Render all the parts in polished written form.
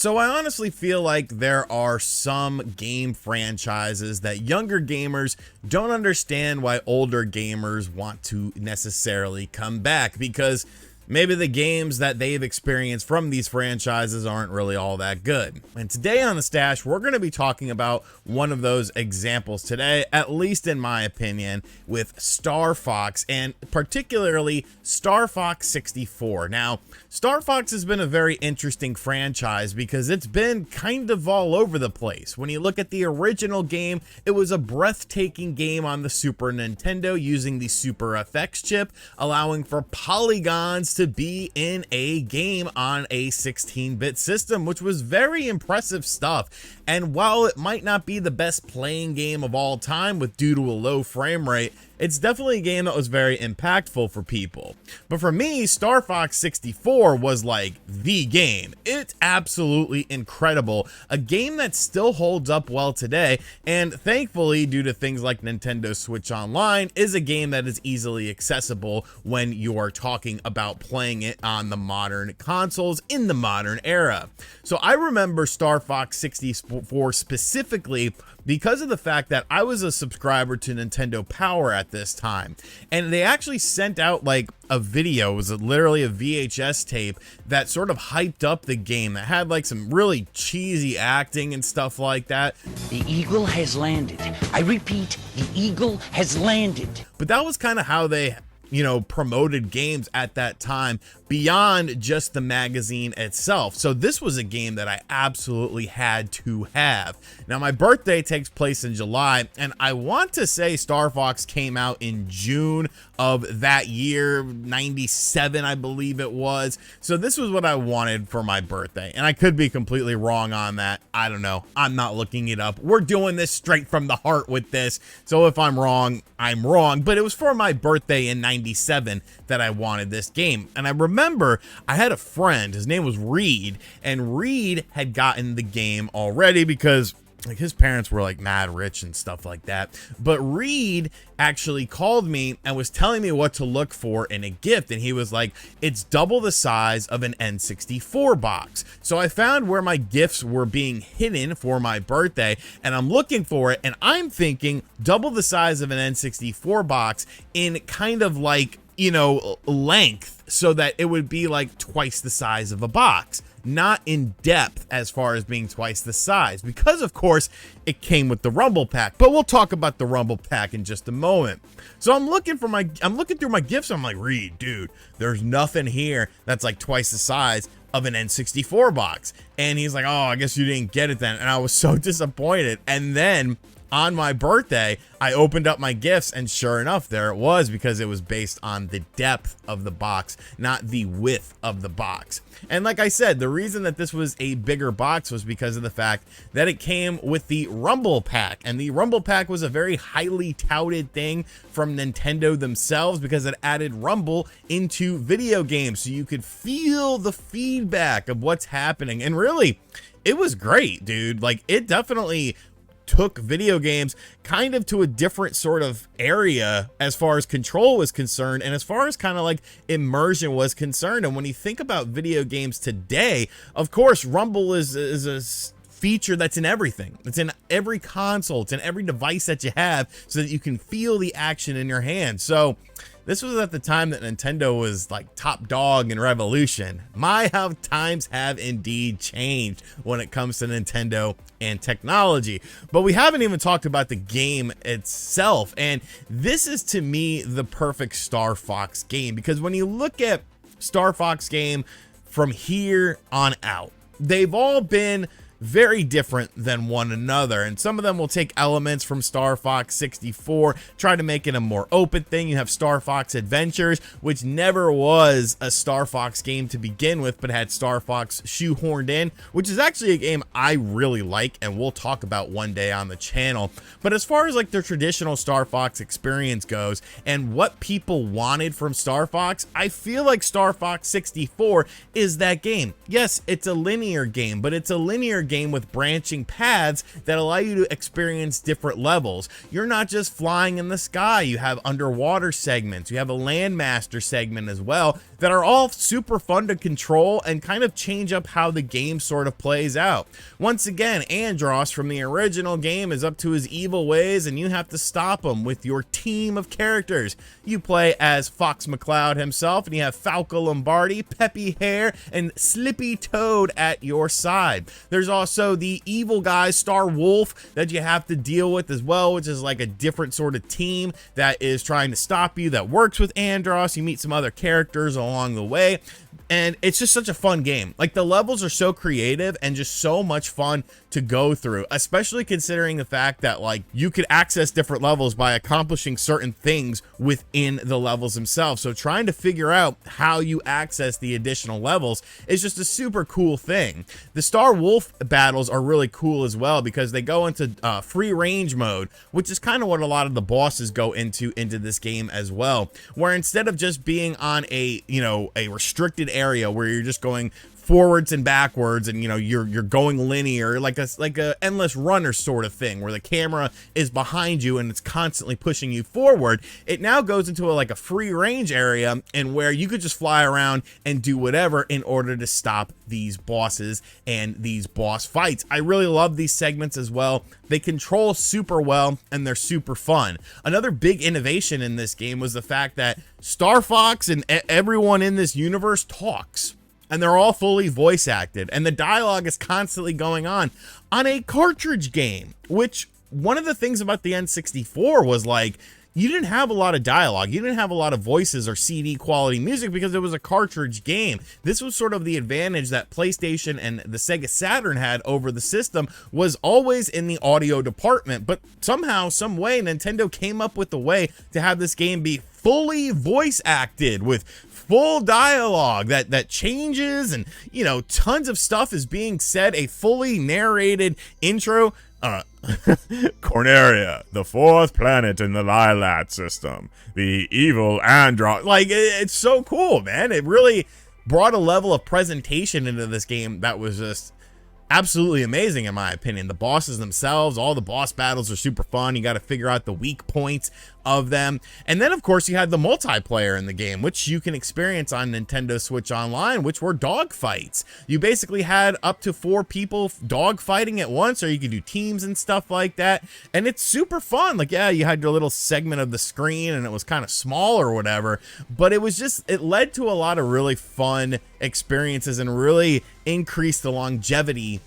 So I honestly feel like there are some game franchises that younger gamers don't understand why older gamers want to necessarily come back, because maybe the games that they've experienced from these franchises aren't really all that good. And today on The Stash, we're going to be talking about one of those examples today, at least in my opinion, with Star Fox, and particularly Star Fox 64. Now, Star Fox has been a very interesting franchise because it's been kind of all over the place. When you look at the original game, it was a breathtaking game on the Super Nintendo using the Super FX chip, allowing for polygons to be in a game on a 16-bit system, which was very impressive stuff. And while it might not be the best playing game of all time due to a low frame rate, it's definitely a game that was very impactful for people. But for me, Star Fox 64 was like the game. It's absolutely incredible. A game that still holds up well today, and thankfully, due to things like Nintendo Switch Online, is a game that is easily accessible when you are talking about playing it on the modern consoles in the modern era. So I remember Star Fox 64 specifically because of the fact that I was a subscriber to Nintendo Power at this time, and they actually sent out like a video. It was literally a VHS tape that sort of hyped up the game, that had like some really cheesy acting and stuff like that. The eagle has landed. I repeat, the eagle has landed. But that was kind of how they, promoted games at that time beyond just the magazine itself. So this was a game that I absolutely had to have. Now, my birthday takes place in July, and I want to say Star Fox came out in June of that year, 97, I believe it was. So this was what I wanted for my birthday, and I could be completely wrong on that. I don't know. I'm not looking it up. We're doing this straight from the heart with this. So if I'm wrong, I'm wrong. But it was for my birthday in 97 that I wanted this game. And I remember I had a friend, his name was Reed, and Reed had gotten the game already because like his parents were like mad rich and stuff like that. But Reed actually called me and was telling me what to look for in a gift, and he was like, it's double the size of an N64 box. So I found where my gifts were being hidden for my birthday, and I'm looking for it, and I'm thinking double the size of an N64 box in kind of like, length, so that it would be like twice the size of a box, not in depth as far as being twice the size, because of course it came with the Rumble Pack. But we'll talk about the Rumble Pack in just a moment. So I'm looking through my gifts. I'm like, Reed, dude, there's nothing here that's like twice the size of an N64 box. And he's like, oh, I guess you didn't get it then. And I was so disappointed. And then on my birthday, I opened up my gifts, and sure enough, there it was, because it was based on the depth of the box, not the width of the box. And like I said, the reason that this was a bigger box was because of the fact that it came with the Rumble Pack, and the Rumble Pack was a very highly touted thing from Nintendo themselves because it added Rumble into video games, so you could feel the feedback of what's happening. And really, it was great, dude. Like, it definitely took video games kind of to a different sort of area as far as control was concerned, and as far as kind of like immersion was concerned. And when you think about video games today, of course, Rumble is a feature that's in everything. It's in every console, it's in every device that you have, so that you can feel the action in your hand. So this was at the time that Nintendo was like top dog in Revolution. My, how times have indeed changed when it comes to Nintendo and technology. But we haven't even talked about the game itself. And this is, to me, the perfect Star Fox game, because when you look at Star Fox game from here on out, they've all been very different than one another, and some of them will take elements from Star Fox 64, try to make it a more open thing. You have Star Fox Adventures, which never was a Star Fox game to begin with, but had Star Fox shoehorned in, which is actually a game I really like and we'll talk about one day on the channel. But as far as like the traditional Star Fox experience goes and what people wanted from Star Fox, I feel like Star Fox 64 is that game. Yes, it's a linear game, but it's a linear game game with branching paths that allow you to experience different levels. You're not just flying in the sky. You have underwater segments. You have a landmaster segment as well that are all super fun to control and kind of change up how the game sort of plays out. Once again, Andross from the original game is up to his evil ways, and you have to stop him with your team of characters. You play as Fox McCloud himself, and you have Falco Lombardi, Peppy Hare, and Slippy Toad at your side. There's also the evil guy, Star Wolf, that you have to deal with as well, which is like a different sort of team that is trying to stop you, that works with Andross. You meet some other characters along the way, and it's just such a fun game. Like, the levels are so creative and just so much fun to go through, especially considering the fact that, like, you could access different levels by accomplishing certain things within the levels themselves. So trying to figure out how you access the additional levels is just a super cool thing. The Star Wolf battles are really cool as well because they go into free range mode, which is kind of what a lot of the bosses go into this game as well, where instead of just being on a restricted area where you're just going forwards and backwards and you're going linear like a endless runner sort of thing where the camera is behind you and it's constantly pushing you forward, it now goes into a free range area and where you could just fly around and do whatever in order to stop these bosses and these boss fights. I really love these segments as well. They control super well and they're super fun. Another big innovation in this game was the fact that Star Fox and everyone in this universe talks. And they're all fully voice acted, and the dialogue is constantly going on a cartridge game, which one of the things about the N64 was like, you didn't have a lot of dialogue. You didn't have a lot of voices or CD quality music because it was a cartridge game. This was sort of the advantage that PlayStation and the Sega Saturn had over the system, was always in the audio department. But somehow, some way, Nintendo came up with a way to have this game be fully voice acted with full dialogue that changes, and tons of stuff is being said. A fully narrated intro. Corneria, the fourth planet in the Lilat system, the evil Andross. Like, it's so cool, man. It really brought a level of presentation into this game that was just absolutely amazing in my opinion. The bosses themselves, all the boss battles are super fun. You got to figure out the weak points of them. And then of course you had the multiplayer in the game, which you can experience on Nintendo Switch Online, which were dog fights. You basically had up to 4 people dog fighting at once, or you could do teams and stuff like that. And it's super fun. Like, yeah, you had your little segment of the screen and it was kind of small or whatever, but it led to a lot of really fun experiences and really increased the longevity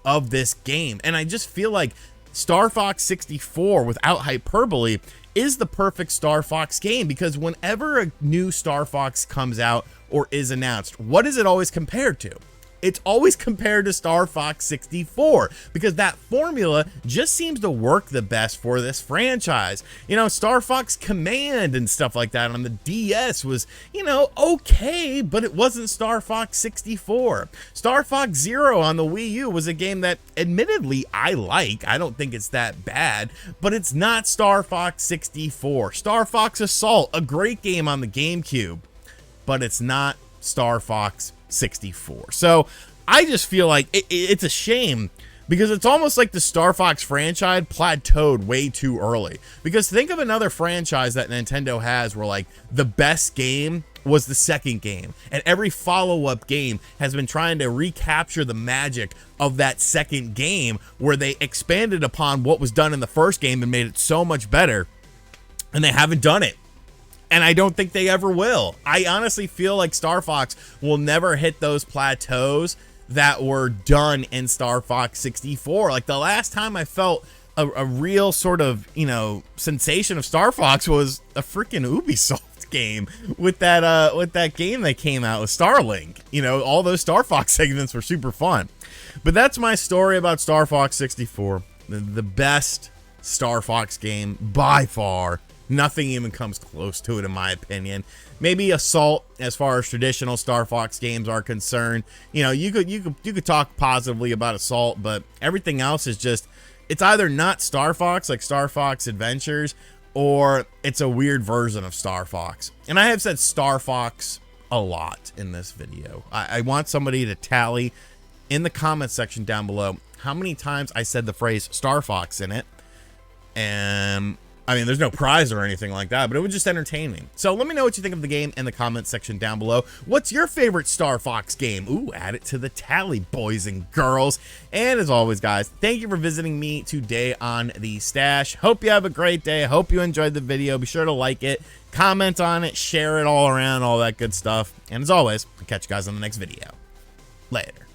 of this game. And I just feel like Star Fox 64, without hyperbole, is the perfect Star Fox game, because whenever a new Star Fox comes out or is announced, what is it always compared to? It's always compared to Star Fox 64, because that formula just seems to work the best for this franchise. Star Fox Command and stuff like that on the DS was, okay, but it wasn't Star Fox 64. Star Fox Zero on the Wii U was a game that admittedly I like. I don't think it's that bad, but it's not Star Fox 64. Star Fox Assault, a great game on the GameCube, but it's not Star Fox 64. So I just feel like it's a shame, because it's almost like the Star Fox franchise plateaued way too early. Because think of another franchise that Nintendo has where like the best game was the second game, and every follow-up game has been trying to recapture the magic of that second game, where they expanded upon what was done in the first game and made it so much better, and they haven't done it. And I don't think they ever will. I honestly feel like Star Fox will never hit those plateaus that were done in Star Fox 64. Like, the last time I felt a real sort of, sensation of Star Fox was a freaking Ubisoft game with that game that came out with Starlink. All those Star Fox segments were super fun. But that's my story about Star Fox 64. The best Star Fox game by far. Nothing even comes close to it, in my opinion. Maybe Assault, as far as traditional Star Fox games are concerned. You could talk positively about Assault, but everything else is just, it's either not Star Fox, like Star Fox Adventures, or it's a weird version of Star Fox. And I have said Star Fox a lot in this video. I want somebody to tally in the comment section down below how many times I said the phrase Star Fox in it. And I mean, there's no prize or anything like that, but it would just entertain me. So let me know what you think of the game in the comment section down below. What's your favorite Star Fox game? Ooh, add it to the tally, boys and girls. And as always, guys, thank you for visiting me today on The Stash. Hope you have a great day. Hope you enjoyed the video. Be sure to like it, comment on it, share it all around, all that good stuff. And as always, I'll catch you guys on the next video. Later.